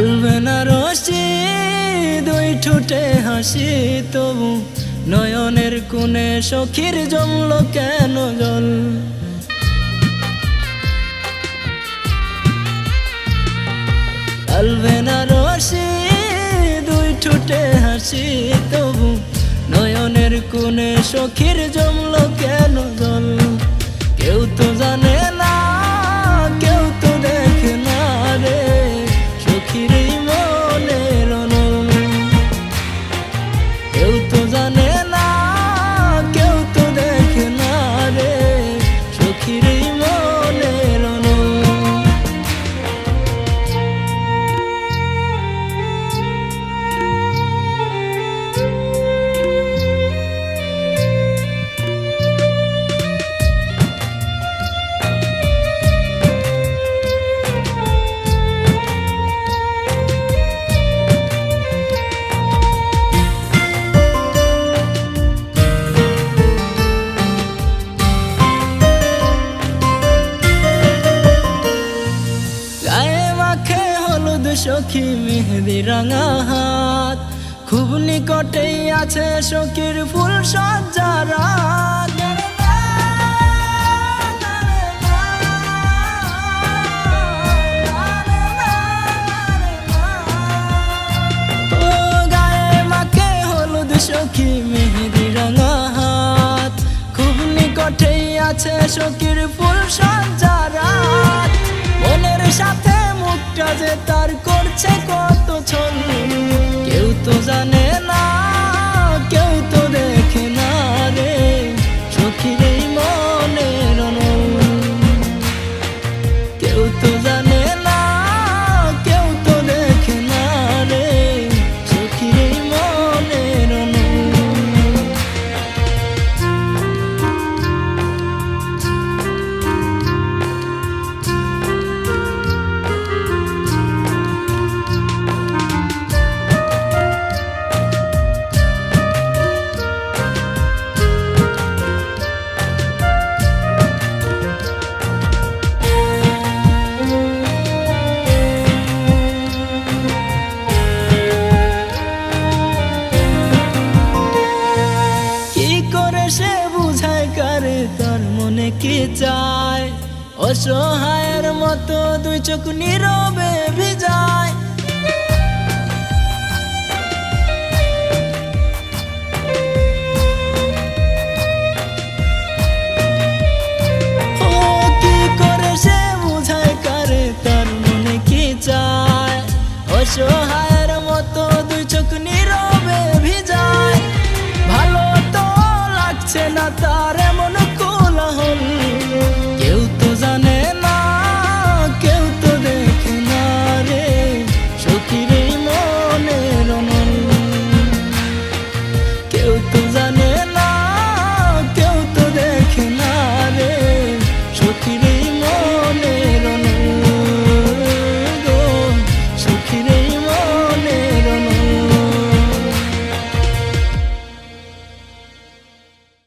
কালবে না রশি দুই ঠোঁটে হাসি, তবু নয়নের কোণে সখীর জমল কেন জল। কালবে না রশি দুই ঠোঁটে হাসি, তবু নয়নের কোণে সখীর জমল কেন জল। কেউ তো জানে না, কেউ তো দেখে না রে সখীর এই মনের অনল। কেউ তো জানে না, কেউ তো দেখে না রে সখীর এই মনের অনল। সখী মেহেদি রাঙা হাত, খুব নিকটেই আছে সখীর ফুল সজ্জা রাত। ও গায়ে মাখে হলুদ সখী মেহেদি রাঙা হাত, খুব নিকটেই আছে সখীর ফুল সজ্জা রাত। মনের সাথে মুখটা যে তার করছে কত ছল, কেউ তো জানে না, কেউ তো দেখে না রে সখীর এই মনের অনল। কেউ তো জানে না, কেউ তো দেখে না রে সখীর এই মনের অনল। তার মনে কি চায়, অসহায়ের মতো দুই চোখ নীরবে ভিজায়।